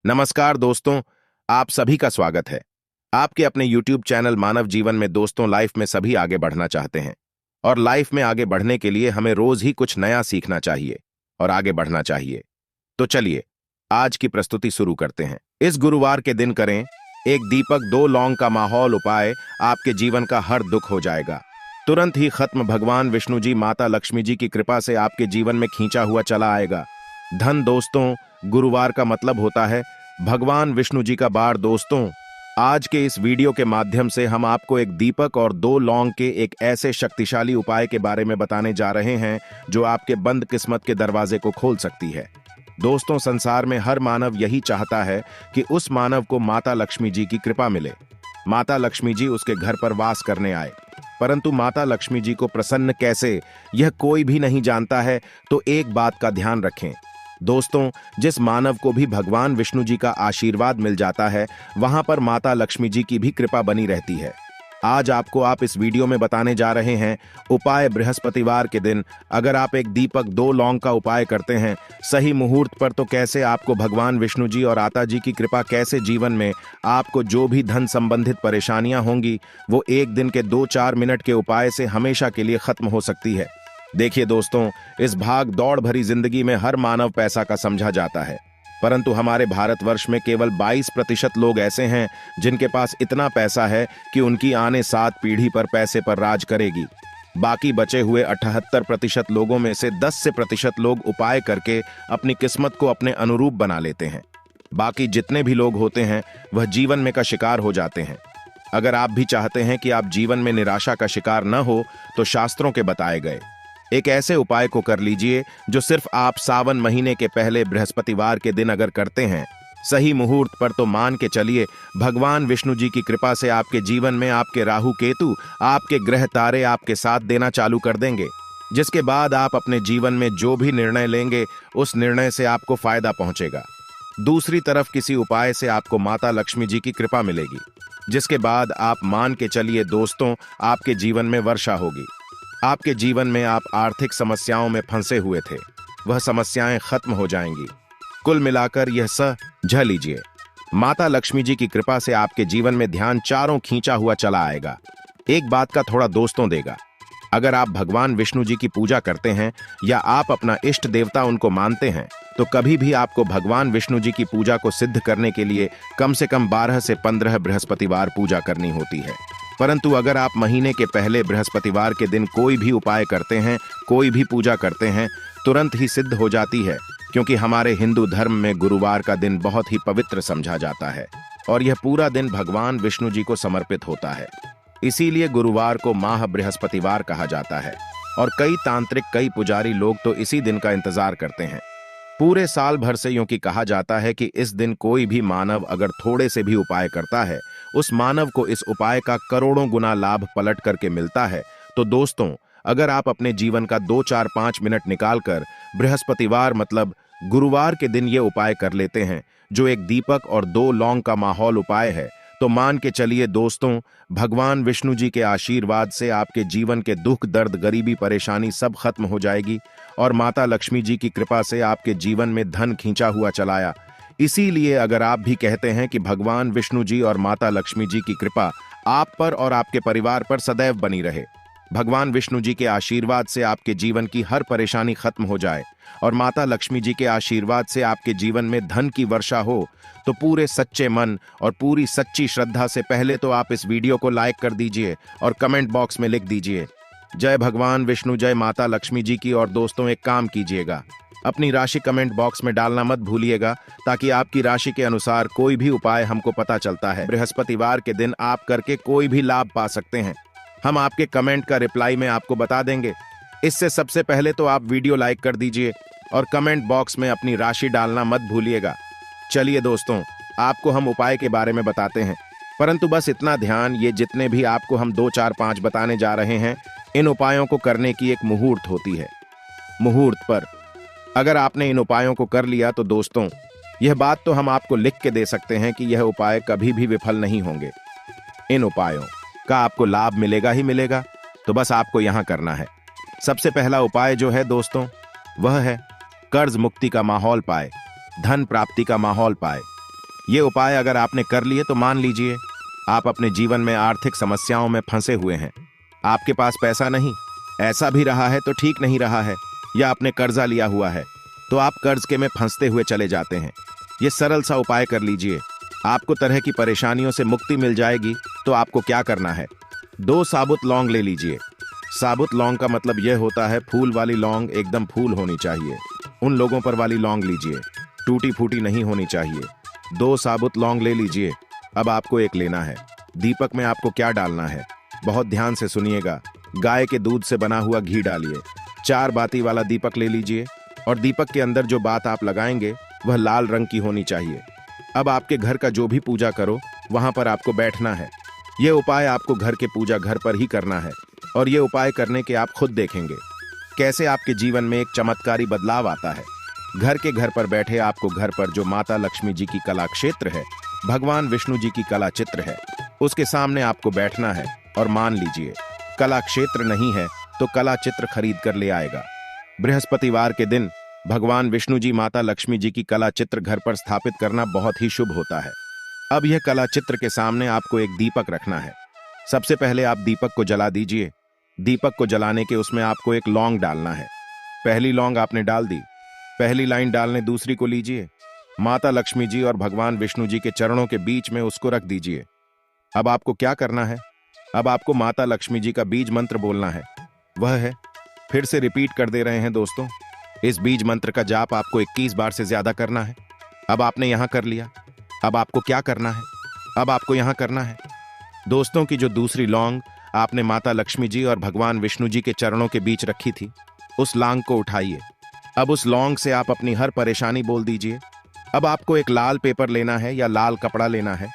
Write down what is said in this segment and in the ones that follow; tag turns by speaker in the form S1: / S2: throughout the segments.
S1: नमस्कार दोस्तों, आप सभी का स्वागत है। आपके अपने YouTube चैनल मानव जीवन में दोस्तों, लाइफ में सभी आगे बढ़ना चाहते हैं और लाइफ में आगे बढ़ने के लिए हमें रोज ही कुछ नया सीखना चाहिए और आगे बढ़ना चाहिए। तो चलिए आज की प्रस्तुति शुरू करते हैं। इस गुरुवार के दिन करें एक दीपक 2 लौंग का माहौल उपाय, आपके जीवन का हर दुख हो जाएगा तुरंत ही खत्म। भगवान विष्णु जी, माता लक्ष्मी जी की कृपा से आपके जीवन में खींचा हुआ चला आएगा धन। दोस्तों, गुरुवार का मतलब होता है भगवान विष्णु जी का बार। दोस्तों, आज के इस वीडियो के माध्यम से हम आपको एक दीपक और 2 लौंग के एक ऐसे शक्तिशाली उपाय के बारे में बताने जा रहे हैं जो आपके बंद किस्मत के दरवाजे को खोल सकती है। दोस्तों, संसार में हर मानव यही चाहता है कि उस मानव को माता लक्ष्मी जी की कृपा मिले, माता लक्ष्मी जी उसके घर पर वास करने आए। परंतु माता लक्ष्मी जी को प्रसन्न कैसे, यह कोई भी नहीं जानता है। तो एक बात का ध्यान रखें दोस्तों, जिस मानव को भी भगवान विष्णु जी का आशीर्वाद मिल जाता है, वहां पर माता लक्ष्मी जी की भी कृपा बनी रहती है। आज आप इस वीडियो में बताने जा रहे हैं उपाय। बृहस्पतिवार के दिन अगर आप एक दीपक 2 लौंग का उपाय करते हैं सही मुहूर्त पर, तो कैसे आपको भगवान विष्णु जी और आता जी की कृपा, कैसे जीवन में आपको जो भी धन संबंधित परेशानियां होंगी वो एक दिन के 2-4 मिनट के उपाय से हमेशा के लिए खत्म हो सकती है। देखिए दोस्तों, इस भाग दौड़ भरी जिंदगी में हर मानव पैसा का समझा जाता है, परंतु हमारे भारतवर्ष में केवल 22% लोग ऐसे हैं जिनके पास इतना पैसा है कि उनकी आने 7 पीढ़ी पर पैसे पर राज करेगी। बाकी बचे हुए 78% लोगों में से 10% लोग उपाय करके अपनी किस्मत को अपने अनुरूप बना लेते हैं। बाकी जितने भी लोग होते हैं वह जीवन में का शिकार हो जाते हैं। अगर आप भी चाहते हैं कि आप जीवन में निराशा का शिकार न हो, तो शास्त्रों के बताए गए एक ऐसे उपाय को कर लीजिए जो सिर्फ आप सावन महीने के पहले बृहस्पतिवार के दिन अगर करते हैं सही मुहूर्त पर, तो मान के चलिए भगवान विष्णु जी की कृपा से आपके जीवन में आपके राहु केतु, आपके ग्रह तारे आपके साथ देना चालू कर देंगे, जिसके बाद आप अपने जीवन में जो भी निर्णय लेंगे उस निर्णय से आपको फायदा पहुंचेगा। दूसरी तरफ किसी उपाय से आपको माता लक्ष्मी जी की कृपा मिलेगी, जिसके बाद आप मान के चलिए दोस्तों, आपके जीवन में वर्षा होगी। आपके जीवन में आप आर्थिक समस्याओं में फंसे हुए थे, वह समस्याएं खत्म हो जाएंगी। कुल मिलाकर यह समझ लीजिए, माता लक्ष्मी जी की कृपा से आपके जीवन में ध्यान चारों खींचा हुआ चला आएगा। एक बात का थोड़ा दोस्तों देगा, अगर आप भगवान विष्णु जी की पूजा करते हैं या आप अपना इष्ट देवता उनको मानते हैं, तो कभी भी आपको भगवान विष्णु जी की पूजा को सिद्ध करने के लिए कम से कम 12 से 15 बृहस्पतिवार पूजा करनी होती है। परंतु अगर आप महीने के पहले बृहस्पतिवार के दिन कोई भी उपाय करते हैं, कोई भी पूजा करते हैं, तुरंत ही सिद्ध हो जाती है, क्योंकि हमारे हिंदू धर्म में गुरुवार का दिन बहुत ही पवित्र समझा जाता है और यह पूरा दिन भगवान विष्णु जी को समर्पित होता है। इसीलिए गुरुवार को माह बृहस्पतिवार कहा जाता है और कई तांत्रिक, कई पुजारी लोग तो इसी दिन का इंतजार करते हैं पूरे साल भर से। यूं कि कहा जाता है कि इस दिन कोई भी मानव अगर थोड़े से भी उपाय करता है, उस मानव को इस उपाय का करोड़ों गुना लाभ पलट करके मिलता है। तो दोस्तों, अगर आप अपने जीवन का 2-4-5 मिनट निकालकर बृहस्पतिवार मतलब गुरुवार के दिन ये उपाय कर लेते हैं, जो एक दीपक और 2 लौंग का माहौल उपाय है, तो मान के चलिए दोस्तों, भगवान विष्णु जी के आशीर्वाद से आपके जीवन के दुख, दर्द, गरीबी, परेशानी सब खत्म हो जाएगी और माता लक्ष्मी जी की कृपा से आपके जीवन में धन खींचा हुआ चलाया। इसीलिए अगर आप भी कहते हैं कि भगवान विष्णु जी और माता लक्ष्मी जी की कृपा आप पर और आपके परिवार पर सदैव बनी रहे, भगवान विष्णु जी के आशीर्वाद से आपके जीवन की हर परेशानी खत्म हो जाए और माता लक्ष्मी जी के आशीर्वाद से आपके जीवन में धन की वर्षा हो, तो पूरे सच्चे मन और पूरी सच्ची श्रद्धा से पहले तो आप इस वीडियो को लाइक कर दीजिए और कमेंट बॉक्स में लिख दीजिए जय भगवान विष्णु, जय माता लक्ष्मी जी की। और दोस्तों, एक काम कीजिएगा, अपनी राशि कमेंट बॉक्स में डालना मत भूलिएगा, ताकि आपकी राशि के अनुसार कोई भी उपाय हमको पता चलता है बृहस्पतिवार के दिन आप करके कोई भी लाभ पा सकते हैं। हम आपके कमेंट का रिप्लाई में आपको बता देंगे। इससे सबसे पहले तो आप वीडियो लाइक कर दीजिए और कमेंट बॉक्स में अपनी राशि डालना मत भूलिएगा। चलिए दोस्तों, आपको हम उपाय के बारे में बताते हैं, परंतु बस इतना ध्यान, ये जितने भी आपको हम 2, 4, 5 बताने जा रहे हैं, इन उपायों को करने की एक मुहूर्त होती है। मुहूर्त पर अगर आपने इन उपायों को कर लिया, तो दोस्तों, यह बात तो हम आपको लिख के दे सकते हैं कि यह उपाय कभी भी विफल नहीं होंगे। इन उपायों का आपको लाभ मिलेगा ही मिलेगा। तो बस आपको यहां करना है। सबसे पहला उपाय जो है दोस्तों, वह है कर्ज मुक्ति का माहौल पाए, धन प्राप्ति का माहौल पाए। ये उपाय अगर आपने कर लिए तो मान लीजिए आप अपने जीवन में आर्थिक समस्याओं में फंसे हुए हैं। आपके पास पैसा नहीं, ऐसा भी रहा है तो ठीक नहीं रहा है, या आपने कर्जा लिया हुआ है तो आप कर्ज के में फंसते हुए चले जाते हैं। ये सरल सा उपाय कर लीजिए, आपको तरह की परेशानियों से मुक्ति मिल जाएगी। तो आपको क्या करना है, 2 साबुत लौंग ले लीजिए। साबुत लौंग का मतलब यह होता है फूल वाली लौंग एकदम फूल होनी चाहिए। उन लोगों पर वाली लौंग लीजिए, टूटी फूटी नहीं होनी चाहिए। 2 साबुत लौंग ले लीजिए। अब आपको एक लेना है। दीपक में आपको क्या डालना है, बहुत ध्यान से सुनिएगा। गाय के दूध से बना हुआ घी डालिए। 4 बाती वाला दीपक ले लीजिए और दीपक के अंदर जो बात आप लगाएंगे वह लाल रंग की होनी चाहिए। अब आपके घर का जो भी पूजा करो वहां पर आपको बैठना है। यह उपाय आपको घर के पूजा घर पर ही करना है और यह उपाय करने के आप खुद देखेंगे कैसे आपके जीवन में एक चमत्कारी बदलाव आता है। घर के घर पर बैठे आपको घर पर जो माता लक्ष्मी जी की कला क्षेत्र है, भगवान विष्णु जी की कला चित्र है, उसके सामने आपको बैठना है और मान लीजिए कला क्षेत्र नहीं है तो कला चित्र खरीद कर ले आएगा। बृहस्पतिवार के दिन भगवान विष्णु जी माता लक्ष्मी जी की कला चित्र घर पर स्थापित करना बहुत ही शुभ होता है। अब यह कला चित्र के सामने आपको एक दीपक रखना है। सबसे पहले आप दीपक को जला दीजिए। दीपक को जलाने के उसमें आपको एक लौंग डालना है। पहली लौंग आपने डाल दी, पहली लाइन डालने दूसरी को लीजिए। माता लक्ष्मी जी और भगवान विष्णु जी के चरणों के बीच में उसको रख दीजिए। अब आपको क्या करना है, अब आपको माता लक्ष्मी जी का बीज मंत्र बोलना है। वह है, फिर से रिपीट कर दे रहे हैं दोस्तों, इस बीज मंत्र का जाप आपको 21 बार से ज्यादा करना है। अब आपने यहां कर लिया, अब आपको क्या करना है, अब आपको यहां करना है दोस्तों की जो दूसरी लौंग आपने माता लक्ष्मी जी और भगवान विष्णु जी के चरणों के बीच रखी थी, उस लौंग को उठाइए। अब उस लौंग से आप अपनी हर परेशानी बोल दीजिए। अब आपको एक लाल पेपर लेना है या लाल कपड़ा लेना है।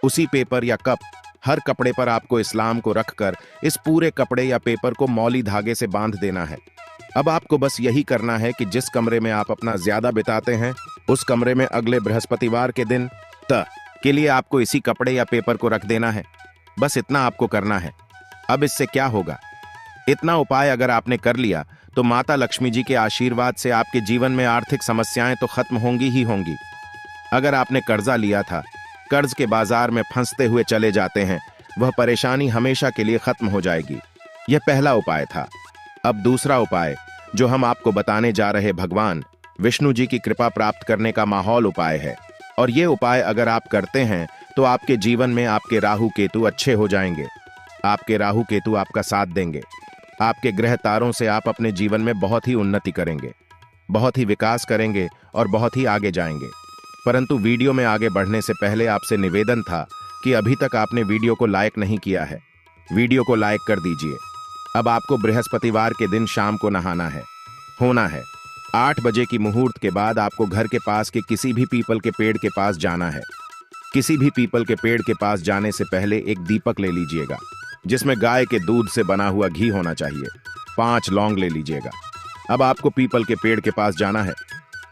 S1: उसी पेपर या कप, हर कपड़े पर आपको इस्लाम को रखकर इस पूरे कपड़े या पेपर को मौली धागे से बांध देना है। अब आपको बस यही करना है कि जिस कमरे में आप अपना ज्यादा बिताते हैं उस कमरे में अगले बृहस्पतिवार के दिन के लिए आपको इसी कपड़े या पेपर को रख देना है। बस इतना आपको करना है। अब इससे क्या होगा, इतना उपाय अगर आपने कर लिया तो माता लक्ष्मी जी के आशीर्वाद से आपके जीवन में आर्थिक समस्याएं तो खत्म होंगी ही होंगी। अगर आपने कर्जा लिया था, कर्ज के बाजार में फंसते हुए चले जाते हैं, वह परेशानी हमेशा के लिए खत्म हो जाएगी। यह पहला उपाय था। अब दूसरा उपाय जो हम आपको बताने जा रहे भगवान विष्णु जी की कृपा प्राप्त करने का माहौल उपाय है। और यह उपाय अगर आप करते हैं तो आपके जीवन में आपके राहु केतु अच्छे हो जाएंगे। आपके राहु केतु आपका साथ देंगे। आपके ग्रह तारों से आप अपने जीवन में बहुत ही उन्नति करेंगे, बहुत ही विकास करेंगे और बहुत ही आगे जाएंगे। परंतु वीडियो में आगे बढ़ने से पहले आपसे निवेदन था कि अभी तक आपने वीडियो को लाइक नहीं किया है, वीडियो को लाइक कर दीजिए। अब आपको बृहस्पतिवार के दिन शाम को नहाना है, होना है 8 बजे की मुहूर्त के बाद आपको घर के पास के किसी भी पीपल के पेड़ के पास जाना है। किसी भी पीपल के पेड़ के पास जाने से पहले एक दीपक ले लीजिएगा जिसमें गाय के दूध से बना हुआ घी होना चाहिए। 5 लौंग ले लीजिएगा। अब आपको पीपल के पेड़ के पास जाना है।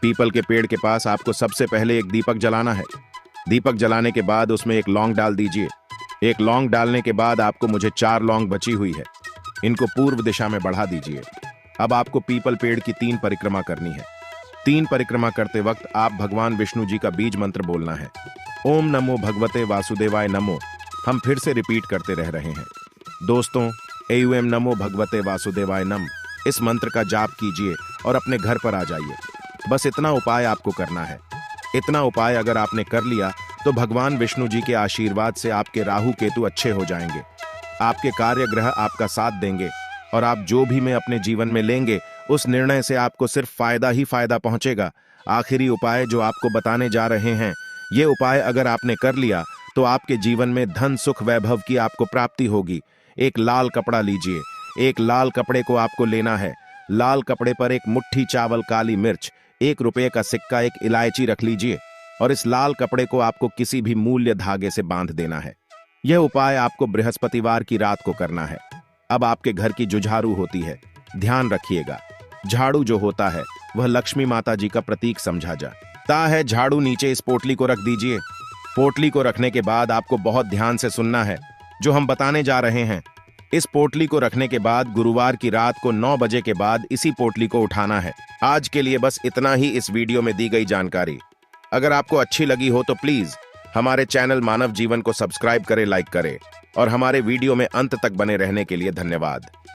S1: पीपल के पेड़ के पास आपको सबसे पहले एक दीपक जलाना है। दीपक जलाने के बाद उसमें एक लौंग डाल दीजिए। एक लौंग डालने के बाद आपको मुझे 4 लौंग बची हुई है, इनको पूर्व दिशा में बढ़ा दीजिए। अब आपको पीपल पेड़ की 3 परिक्रमा करनी है। 3 परिक्रमा करते वक्त आप भगवान विष्णु जी का बीज मंत्र बोलना है। ओम नमो भगवते वासुदेवाय नमो। हम फिर से रिपीट करते रह रहे हैं दोस्तों, एम नमो भगवते वासुदेवाय नम। इस मंत्र का जाप कीजिए और अपने घर पर आ जाइए। बस इतना उपाय आपको करना है। इतना उपाय अगर आपने कर लिया तो भगवान विष्णु जी के आशीर्वाद से आपके राहु केतु अच्छे हो जाएंगे। आपके कार्य ग्रह आपका साथ देंगे और आप जो भी में अपने जीवन में लेंगे उस निर्णय से आपको सिर्फ फायदा ही फायदा पहुंचेगा। आखिरी उपाय जो आपको बताने जा रहे हैं, ये उपाय अगर आपने कर लिया तो आपके जीवन में धन सुख वैभव की आपको प्राप्ति होगी। एक लाल कपड़ा लीजिए। एक लाल कपड़े को आपको लेना है। लाल कपड़े पर एक मुट्ठी चावल, काली मिर्च, 1 रुपये का सिक्का, एक इलायची रख लीजिए और इस लाल कपड़े को आपको किसी भी मूल्य धागे से बांध देना है। यह उपाय आपको बृहस्पतिवार की रात को करना है। अब आपके घर की जो झाड़ू होती है, ध्यान रखिएगा, झाड़ू जो होता है वह लक्ष्मी माता जी का प्रतीक समझा जाता है। झाड़ू नीचे इस पोटली को रख दीजिए। पोटली को रखने के बाद आपको बहुत ध्यान से सुनना है जो हम बताने जा रहे हैं। इस पोटली को रखने के बाद गुरुवार की रात को 9 बजे के बाद इसी पोटली को उठाना है। आज के लिए बस इतना ही इस वीडियो में दी गई जानकारी। अगर आपको अच्छी लगी हो तो प्लीज हमारे चैनल मानव जीवन को सब्सक्राइब करें, लाइक करें और हमारे वीडियो में अंत तक बने रहने के लिए धन्यवाद।